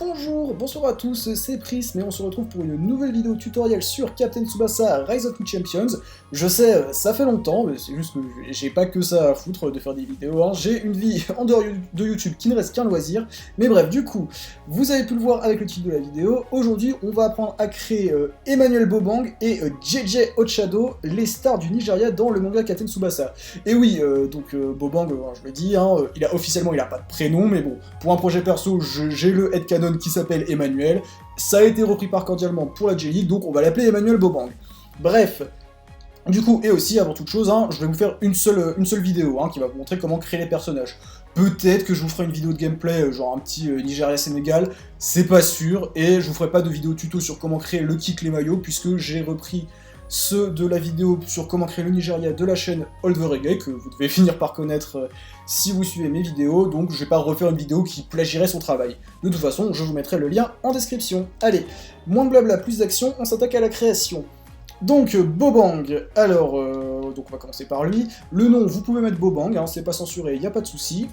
Bonjour, bonsoir à tous, c'est Prism et on se retrouve pour une nouvelle vidéo tutoriel sur Captain Tsubasa Rise of the Champions. Je sais, ça fait longtemps, mais c'est juste que j'ai pas que ça à foutre de faire des vidéos, hein. J'ai une vie en dehors de YouTube qui ne reste qu'un loisir. Mais bref, du coup, vous avez pu le voir avec le titre de la vidéo, aujourd'hui on va apprendre à créer Emmanuel Bobang et JJ Ochado, les stars du Nigeria dans le manga Captain Tsubasa. Et oui, Bobang, je l'ai dit, hein, officiellement il a pas de prénom, mais bon, pour un projet perso, j'ai le headcanon qui s'appelle Emmanuel, ça a été repris par cordialement pour la J-League, donc on va l'appeler Emmanuel Bobang. Bref, du coup, et aussi, avant toute chose, hein, je vais vous faire une seule vidéo, hein, qui va vous montrer comment créer les personnages. Peut-être que je vous ferai une vidéo de gameplay, genre un petit Nigeria-Sénégal, c'est pas sûr, et je vous ferai pas de vidéo tuto sur comment créer le kit, les maillots, puisque j'ai repris ceux de la vidéo sur comment créer le Nigeria de la chaîne All the Reggae, que vous devez finir par connaître si vous suivez mes vidéos, donc je vais pas refaire une vidéo qui plagierait son travail. De toute façon, je vous mettrai le lien en description. Allez, moins de blabla, plus d'action, on s'attaque à la création. Donc, Bobang, alors, donc on va commencer par lui. Le nom, vous pouvez mettre Bobang, hein, c'est pas censuré, y a pas de souci.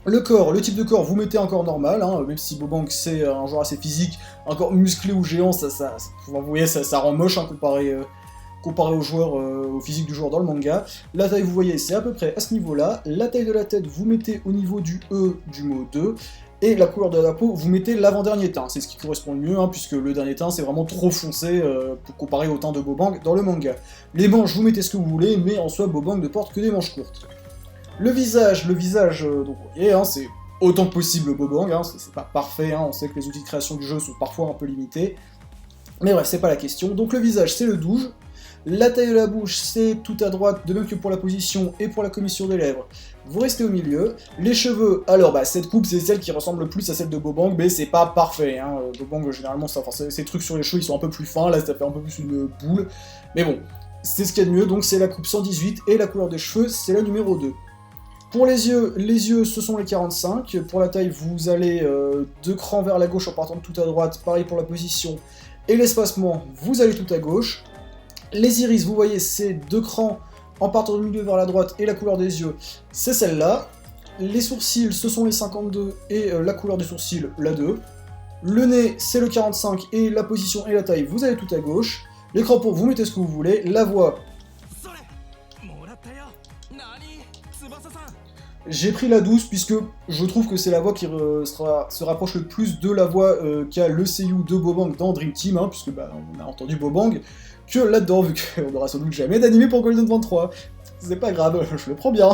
Le corps, le type de corps, vous mettez un corps normal, hein, même si Bobang c'est un genre assez physique, un corps musclé ou géant, vous voyez, ça rend moche, hein, comparé au joueur, au physique du joueur dans le manga. La taille, vous voyez, c'est à peu près à ce niveau-là. La taille de la tête, vous mettez au niveau du E du mot 2. Et la couleur de la peau, vous mettez l'avant-dernier teint. C'est ce qui correspond le mieux, hein, puisque le dernier teint, c'est vraiment trop foncé pour comparer au teint de Bobang dans le manga. Les manches, vous mettez ce que vous voulez, mais en soi, Bobang ne porte que des manches courtes. Le visage, donc vous voyez, hein, c'est autant que possible Bobang, hein, c'est pas parfait, hein, on sait que les outils de création du jeu sont parfois un peu limités. Mais bref, c'est pas la question. Donc le visage, c'est le douge. La taille de la bouche, c'est tout à droite, de même que pour la position et pour la commission des lèvres. Vous restez au milieu. Les cheveux, alors cette coupe, c'est celle qui ressemble le plus à celle de Bobang, mais c'est pas parfait, hein. Bobang, généralement, ces trucs sur les cheveux, ils sont un peu plus fins, là, ça fait un peu plus une boule. Mais bon, c'est ce qu'il y a de mieux, donc c'est la coupe 118, et la couleur des cheveux, c'est la numéro 2. Pour les yeux, ce sont les 45. Pour la taille, vous allez 2 crans vers la gauche en partant de tout à droite, pareil pour la position. Et l'espacement, vous allez tout à gauche. Les iris, vous voyez, c'est 2 crans en partant du milieu vers la droite, et la couleur des yeux, c'est celle-là. Les sourcils, ce sont les 52, et la couleur des sourcils, la 2. Le nez, c'est le 45, et la position et la taille, vous allez tout à gauche. Les crampons, vous mettez ce que vous voulez. La voix, j'ai pris la douce, puisque je trouve que c'est la voix qui se rapproche le plus de la voix qu'a le seiyuu de Bobang dans Dream Team, hein, puisque on a entendu Bobang, que là-dedans, vu qu'on n'aura sans doute jamais d'animé pour Golden 23. C'est pas grave, je le prends bien.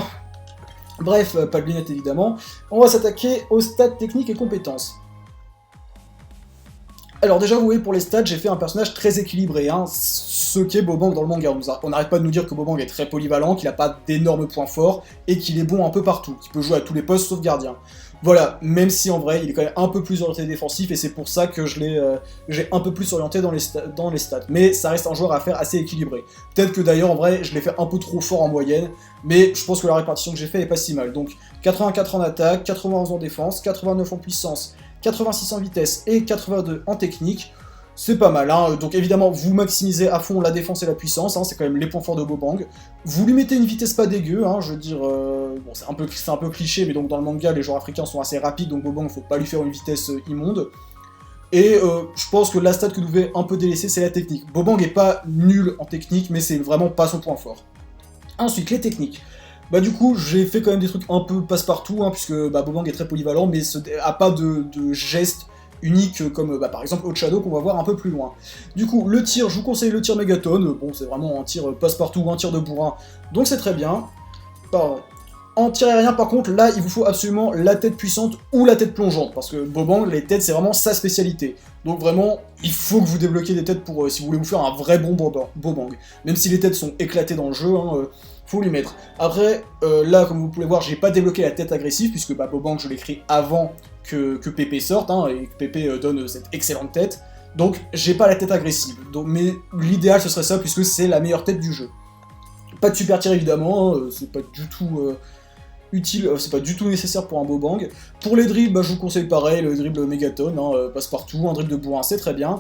Bref, pas de lunettes évidemment. On va s'attaquer aux stats techniques et compétences. Alors déjà, vous voyez, pour les stats, j'ai fait un personnage très équilibré, hein, ce qu'est Bobang dans le manga. On n'arrête pas de nous dire que Bobang est très polyvalent, qu'il n'a pas d'énormes points forts, et qu'il est bon un peu partout, qu'il peut jouer à tous les postes sauf gardien. Voilà, même si en vrai, il est quand même un peu plus orienté défensif, et c'est pour ça que j'ai un peu plus orienté dans les stats. Mais ça reste un joueur à faire assez équilibré. Peut-être que d'ailleurs, en vrai, je l'ai fait un peu trop fort en moyenne, mais je pense que la répartition que j'ai fait est pas si mal. Donc, 84 en attaque, 91 en défense, 89 en puissance, 86 en vitesse et 82 en technique, c'est pas mal, hein. Donc évidemment vous maximisez à fond la défense et la puissance, hein, c'est quand même les points forts de Bobang. Vous lui mettez une vitesse pas dégueu, hein, je veux dire, bon c'est un peu cliché, mais donc dans le manga les joueurs africains sont assez rapides, donc Bobang faut pas lui faire une vitesse immonde. Et je pense que la stat que vous devez un peu délaisser, c'est la technique. Bobang est pas nul en technique, mais c'est vraiment pas son point fort. Ensuite, les techniques. Du coup, j'ai fait quand même des trucs un peu passe-partout, hein, puisque Bobang est très polyvalent, mais a pas de gestes uniques comme par exemple Ochado qu'on va voir un peu plus loin. Du coup, le tir, je vous conseille le tir Megaton, bon c'est vraiment un tir passe-partout, un tir de bourrin, donc c'est très bien. En tir aérien par contre, là il vous faut absolument la tête puissante ou la tête plongeante, parce que Bobang, les têtes c'est vraiment sa spécialité. Donc vraiment, il faut que vous débloquiez des têtes pour si vous voulez vous faire un vrai bon Bobang. Même si les têtes sont éclatées dans le jeu, hein, faut lui mettre. Après, là, comme vous pouvez voir, j'ai pas débloqué la tête agressive, puisque Bobang, je l'ai créé avant que Pépé sorte, hein, et que Pépé donne cette excellente tête. Donc, j'ai pas la tête agressive. Mais l'idéal, ce serait ça, puisque c'est la meilleure tête du jeu. Pas de super tir, évidemment, c'est pas du tout utile, c'est pas du tout nécessaire pour un Bobang. Pour les dribbles, je vous conseille pareil, le dribble Megaton, hein, passe partout, un dribble de bourrin, c'est très bien.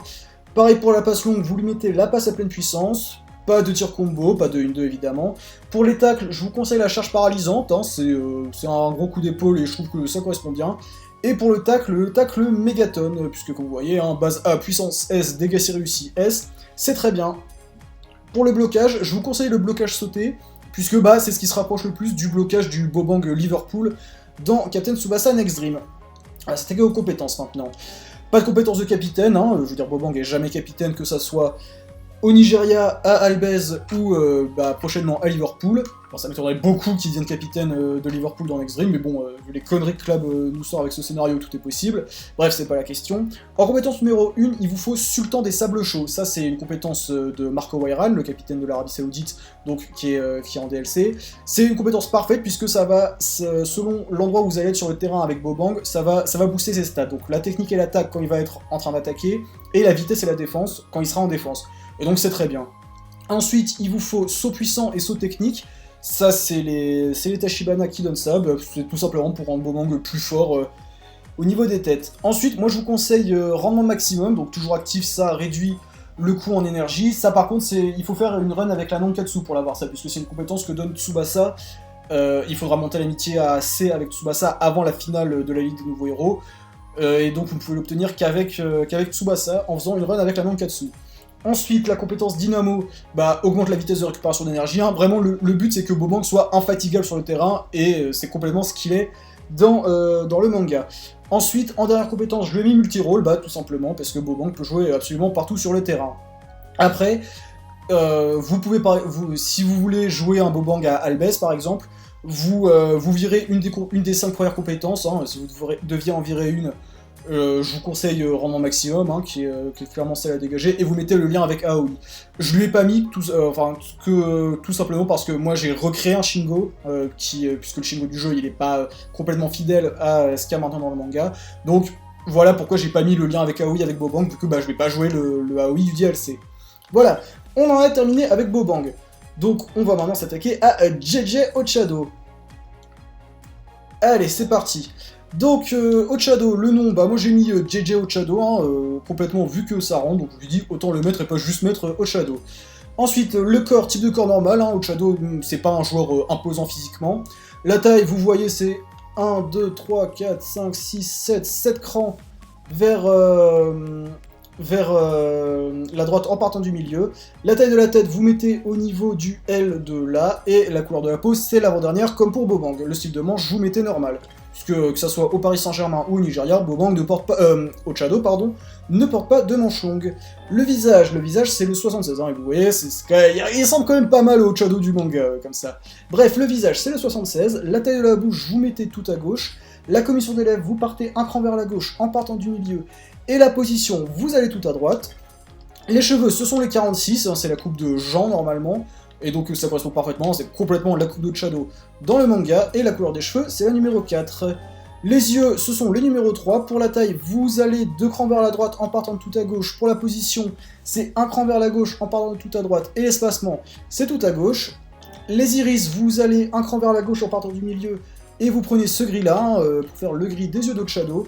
Pareil pour la passe longue, vous lui mettez la passe à pleine puissance. Pas de tir combo, pas de 1-2 évidemment. Pour les tacles, je vous conseille la charge paralysante, hein, c'est un gros coup d'épaule et je trouve que ça correspond bien. Et pour le tacle mégaton, puisque comme vous voyez, hein, base A, puissance S, dégâts si réussi S, c'est très bien. Pour le blocage, je vous conseille le blocage sauté, puisque bah, c'est ce qui se rapproche le plus du blocage du Bobang Liverpool dans Captain Tsubasa Next Dream. Ah, c'était aux compétences maintenant. Pas de compétences de capitaine, hein, je veux dire Bobang est jamais capitaine, que ça soit au Nigeria, à Albez ou prochainement à Liverpool. Bon, ça m'étonnerait beaucoup qu'il devienne capitaine de Liverpool dans Next Dream, mais bon, vu les conneries que Club nous sort avec ce scénario, tout est possible. Bref, c'est pas la question. En compétence numéro 1, il vous faut Sultan des Sables Chauds. Ça, c'est une compétence de Marco Wayran, le capitaine de l'Arabie Saoudite, donc qui est en DLC. C'est une compétence parfaite, puisque ça va, selon l'endroit où vous allez être sur le terrain avec Bobang, ça va booster ses stats. Donc la technique et l'attaque quand il va être en train d'attaquer, et la vitesse et la défense quand il sera en défense. Et donc c'est très bien. Ensuite, il vous faut saut puissant et saut technique. Ça, c'est les Tachibana qui donnent ça. Bah, c'est tout simplement pour rendre Bobang plus fort au niveau des têtes. Ensuite, moi je vous conseille rendement maximum. Donc toujours actif, ça réduit le coût en énergie. Ça par contre, il faut faire une run avec la Nankatsu pour l'avoir ça, puisque c'est une compétence que donne Tsubasa. Il faudra monter l'amitié à C avec Tsubasa avant la finale de la Ligue des Nouveaux Héros. Et donc vous ne pouvez l'obtenir qu'avec Tsubasa en faisant une run avec la Nankatsu. Ensuite, la compétence Dynamo augmente la vitesse de récupération d'énergie. Hein. Vraiment, le but, c'est que Bobang soit infatigable sur le terrain, et c'est complètement ce qu'il est dans le manga. Ensuite, en dernière compétence, je lui ai mis multi-rôle, tout simplement, parce que Bobang peut jouer absolument partout sur le terrain. Après, vous pouvez, si vous voulez jouer un Bobang à Albez, par exemple, vous virez une des 5 premières compétences. Hein. Si vous deviez en virer une, je vous conseille rendement maximum, hein, qui est clairement celle à dégager, et vous mettez le lien avec Aoi. Je lui ai pas mis tout simplement parce que moi j'ai recréé un Shingo, puisque le Shingo du jeu il est pas complètement fidèle à ce qu'il y a maintenant dans le manga, donc voilà pourquoi j'ai pas mis le lien avec Aoi avec Bobang, vu que je vais pas jouer le Aoi du DLC. Voilà, on en a terminé avec Bobang. Donc on va maintenant s'attaquer à JJ Ochado. Allez, c'est parti. Donc, Ochado, le nom, moi j'ai mis JJ Ochado, hein, complètement vu que ça rentre, donc je lui dis autant le mettre et pas juste mettre Ochado. Ensuite, le corps, type de corps normal, hein, Ochado, c'est pas un joueur imposant physiquement. La taille, vous voyez, c'est 1, 2, 3, 4, 5, 6, 7 crans vers la droite en partant du milieu. La taille de la tête, vous mettez au niveau du L de là, et la couleur de la peau, c'est l'avant-dernière, comme pour Bobang. Le style de manche, vous mettez normal. Puisque que ça soit au Paris Saint-Germain ou au Nigeria, Bobang ne porte pas, Ochado, pardon, ne porte pas de manche longue. Le visage c'est le 76, hein, et vous voyez, il semble quand même pas mal au Ochado du manga, comme ça. Bref, le visage c'est le 76, la taille de la bouche, vous mettez tout à gauche, la commission des lèvres, vous partez un cran vers la gauche en partant du milieu, et la position, vous allez tout à droite. Les cheveux, ce sont les 46, hein, c'est la coupe de Jean normalement, et donc ça correspond parfaitement, c'est complètement la coupe de Ochado dans le manga, et la couleur des cheveux, c'est la numéro 4. Les yeux, ce sont les numéros 3. Pour la taille, vous allez 2 crans vers la droite en partant de tout à gauche. Pour la position, c'est un cran vers la gauche en partant de tout à droite, et l'espacement, c'est tout à gauche. Les iris, vous allez un cran vers la gauche en partant du milieu, et vous prenez ce gris-là, hein, pour faire le gris des yeux d'Ochado.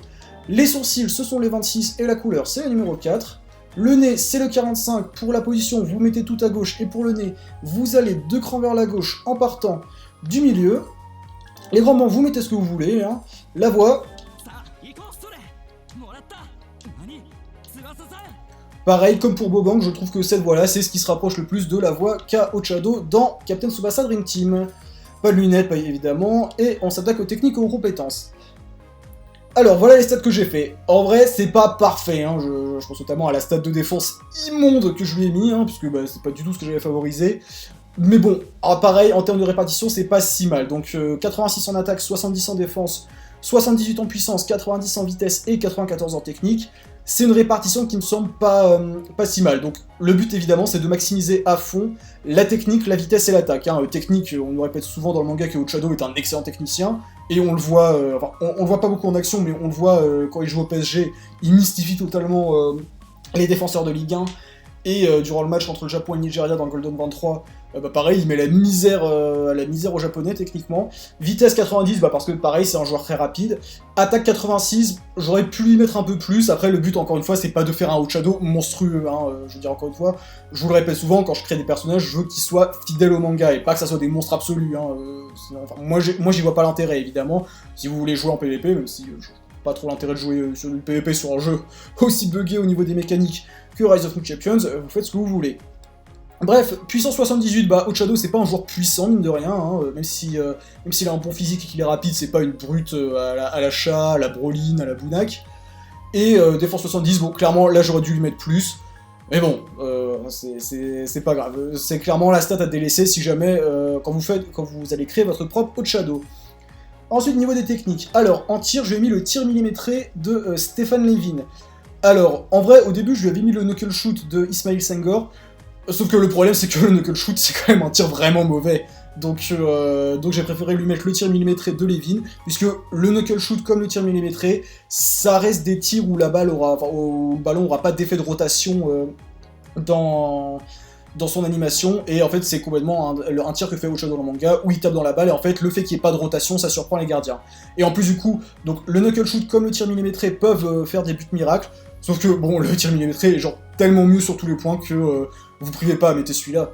Les sourcils, ce sont les 26, et la couleur, c'est la numéro 4. Le nez, c'est le 45, pour la position, vous mettez tout à gauche, et pour le nez, vous allez 2 crans vers la gauche en partant du milieu. Les grands-ments, vous mettez ce que vous voulez, hein. La voix, pareil, comme pour Bobang, je trouve que cette voix-là, c'est ce qui se rapproche le plus de la voix qu'a Ochado dans Captain Tsubasa Dream Team. Pas de lunettes, pas évidemment, et on s'attaque aux techniques et aux compétences. Alors, voilà les stats que j'ai fait. En vrai, c'est pas parfait, hein. Je pense notamment à la stat de défense immonde que je lui ai mis, hein, puisque c'est pas du tout ce que j'avais favorisé. Mais bon, pareil, en termes de répartition, c'est pas si mal. Donc 86 en attaque, 70 en défense, 78 en puissance, 90 en vitesse et 94 en technique. C'est une répartition qui me semble pas si mal. Donc le but évidemment c'est de maximiser à fond la technique, la vitesse et l'attaque. Hein. Technique, on nous répète souvent dans le manga que Ochado est un excellent technicien, et on le voit, on le voit pas beaucoup en action, mais on le voit quand il joue au PSG, il mystifie totalement les défenseurs de Ligue 1. Et durant le match entre le Japon et le Nigeria dans le Golden 23, pareil, il met la misère aux Japonais, techniquement. Vitesse 90, parce que pareil, c'est un joueur très rapide. Attaque 86, j'aurais pu lui mettre un peu plus. Après, le but, encore une fois, c'est pas de faire un Ochado monstrueux, hein, je veux dire, encore une fois. Je vous le répète souvent, quand je crée des personnages, je veux qu'ils soient fidèles au manga, et pas que ça soit des monstres absolus. Hein, moi, j'y vois pas l'intérêt, évidemment, si vous voulez jouer en PvP, même si pas trop l'intérêt de jouer sur du PvP sur un jeu aussi buggé au niveau des mécaniques que Rise of New Champions, vous faites ce que vous voulez. Bref, puissance 78, bah Ochadow c'est pas un joueur puissant, mine de rien, hein, même s'il a un bon physique et qu'il est rapide, c'est pas une brute à la Chat, à la Broline, à la Bounak. Et défense 70, bon clairement là j'aurais dû lui mettre plus, mais bon, c'est pas grave, c'est clairement la stat à délaisser si jamais, quand vous allez créer votre propre Ochadow. Ensuite, niveau des techniques, alors en tir, je lui ai mis le tir millimétré de Stéphane Levin. Alors, en vrai, au début je lui avais mis le knuckle shoot de Ismail Senghor, sauf que le problème c'est que le knuckle shoot c'est quand même un tir vraiment mauvais, donc j'ai préféré lui mettre le tir millimétré de Levin, puisque le knuckle shoot comme le tir millimétré, ça reste des tirs où le ballon aura pas d'effet de rotation dans son animation, et en fait c'est complètement un tir que fait Ochadow dans le manga, où il tape dans la balle, et en fait le fait qu'il n'y ait pas de rotation, ça surprend les gardiens. Et en plus du coup, donc le knuckle shoot comme le tir millimétré peuvent faire des buts miracles, sauf que bon, le tir millimétré est genre tellement mieux sur tous les points que vous privez pas à mettre celui-là.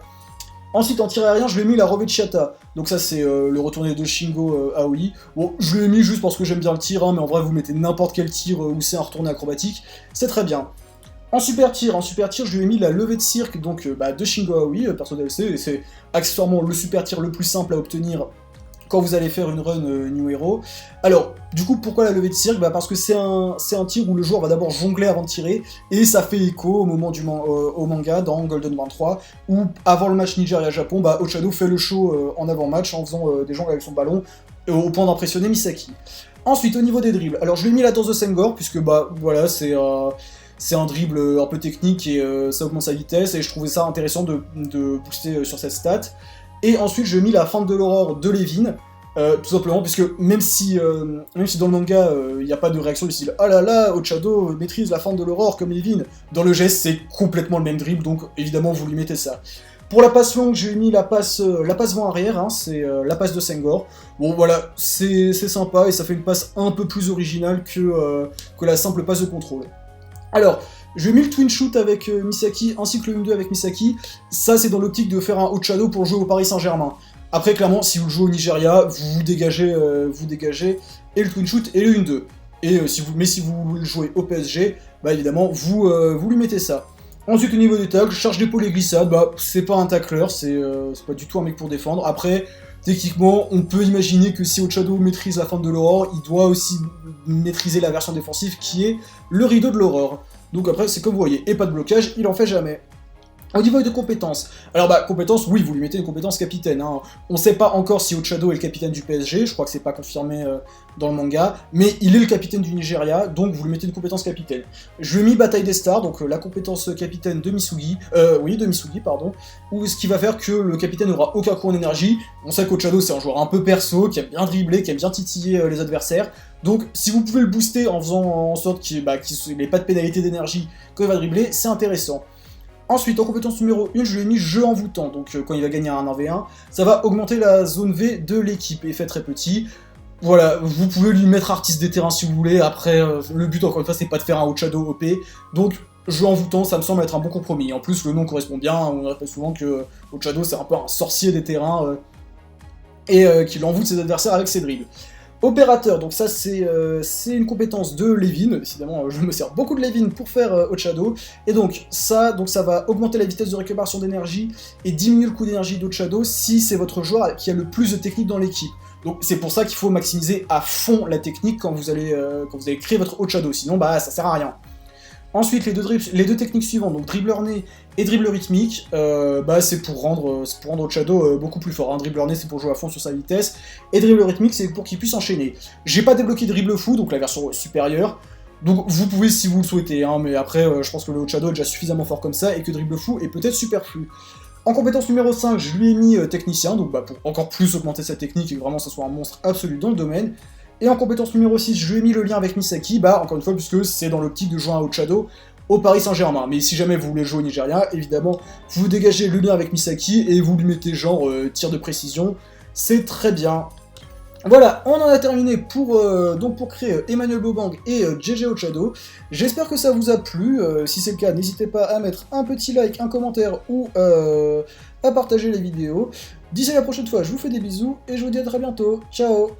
Ensuite, en tir aérien, je lui ai mis la Rovechata. Donc ça, c'est le retourné de Shingo Aoi. Bon, je lui ai mis juste parce que j'aime bien le tir, hein, mais en vrai, vous mettez n'importe quel tir où c'est un retourné acrobatique, c'est très bien. En super tir, je lui ai mis la levée de cirque donc, de Shingo Aoi, perso DLC, et c'est accessoirement le super tir le plus simple à obtenir quand vous allez faire une run New Hero. Alors, du coup, pourquoi la levée de cirque? Parce que c'est un tir où le joueur va d'abord jongler avant de tirer, et ça fait écho au moment au manga dans Golden 23, où avant le match Nigeria-Japon, Ochadow fait le show en avant-match en faisant des jongles avec son ballon, au point d'impressionner Misaki. Ensuite, au niveau des dribbles, alors je lui ai mis la danse de Senghor, puisque voilà, c'est un dribble un peu technique et ça augmente sa vitesse, et je trouvais ça intéressant de booster sur cette stat. Et ensuite, je mis la feinte de l'aurore de Levin, tout simplement, puisque même si dans le manga, il n'y a pas de réaction du style « Ah là là, Ochadow maîtrise la feinte de l'aurore comme Levin », dans le geste, c'est complètement le même dribble, donc évidemment, vous lui mettez ça. Pour la passe longue, j'ai mis la passe vent-arrière, hein, c'est la passe de Senghor. Bon, voilà, c'est sympa, et ça fait une passe un peu plus originale que la simple passe de contrôle. Alors, je vais mis le twin shoot avec Misaki, ainsi que le 1-2 avec Misaki. Ça, c'est dans l'optique de faire un Ochadow pour jouer au Paris Saint-Germain. Après, clairement, si vous le jouez au Nigeria, vous dégagez, et le twin shoot et le 1-2. Et si vous le jouez au PSG, évidemment, vous lui mettez ça. Ensuite, au niveau des tacles, charge d'épaule et glissade, c'est pas un tacleur, c'est pas du tout un mec pour défendre. Après, techniquement, on peut imaginer que si Ochadow maîtrise la feinte de l'aurore, il doit aussi maîtriser la version défensive qui est le rideau de l'aurore. Donc après, c'est comme vous voyez, et pas de blocage, il en fait jamais. Au niveau de compétences, alors compétences, oui, vous lui mettez une compétence capitaine, hein. On sait pas encore si Ochadow est le capitaine du PSG, je crois que c'est pas confirmé dans le manga, mais il est le capitaine du Nigeria, donc vous lui mettez une compétence capitaine. Je lui ai mis Bataille des Stars, donc la compétence capitaine de Misugi, où ce qui va faire que le capitaine n'aura aucun coup en énergie. On sait qu'Ochadow c'est un joueur un peu perso, qui aime bien dribbler, qui aime bien titiller les adversaires, donc si vous pouvez le booster en faisant en sorte qu'il n'ait pas de pénalité d'énergie quand il va dribbler, c'est intéressant. Ensuite, en compétence numéro 1, je lui ai mis jeu envoûtant, donc quand il va gagner un 1v1, ça va augmenter la zone V de l'équipe, effet très petit. Voilà, vous pouvez lui mettre artiste des terrains si vous voulez, après, le but encore une fois c'est pas de faire un Ochadow OP, donc jeu envoûtant, ça me semble être un bon compromis. En plus, le nom correspond bien, on répète souvent que Ochadow c'est un peu un sorcier des terrains, et qu'il envoûte ses adversaires avec ses dribbles. Opérateur, donc ça c'est une compétence de Levin, décidément je me sers beaucoup de Levin pour faire Ochadow, et donc ça va augmenter la vitesse de récupération d'énergie et diminuer le coût d'énergie d'Ochadow si c'est votre joueur qui a le plus de technique dans l'équipe. Donc c'est pour ça qu'il faut maximiser à fond la technique quand vous allez créer votre Ochadow, sinon ça sert à rien. Ensuite, les deux techniques suivantes, donc dribbleur né et dribble rythmique, c'est pour rendre Ochadow beaucoup plus fort. Hein. Dribbleur né, c'est pour jouer à fond sur sa vitesse, et dribble rythmique, c'est pour qu'il puisse enchaîner. J'ai pas débloqué dribble fou, donc la version supérieure, donc vous pouvez si vous le souhaitez, hein, mais après, je pense que le Ochadow est déjà suffisamment fort comme ça, et que dribble fou est peut-être superflu. En compétence numéro 5, je lui ai mis technicien, donc pour encore plus augmenter sa technique et que vraiment ça soit un monstre absolu dans le domaine. Et en compétence numéro 6, je lui ai mis le lien avec Misaki, encore une fois, puisque c'est dans l'optique de jouer un Ochadow au Paris Saint-Germain. Mais si jamais vous voulez jouer au Nigeria, évidemment, vous dégagez le lien avec Misaki et vous lui mettez genre tir de précision. C'est très bien. Voilà, on en a terminé pour créer Emmanuel Bobang et JJ Ochadow. J'espère que ça vous a plu. Si c'est le cas, n'hésitez pas à mettre un petit like, un commentaire ou à partager la vidéo. D'ici la prochaine fois, je vous fais des bisous et je vous dis à très bientôt. Ciao!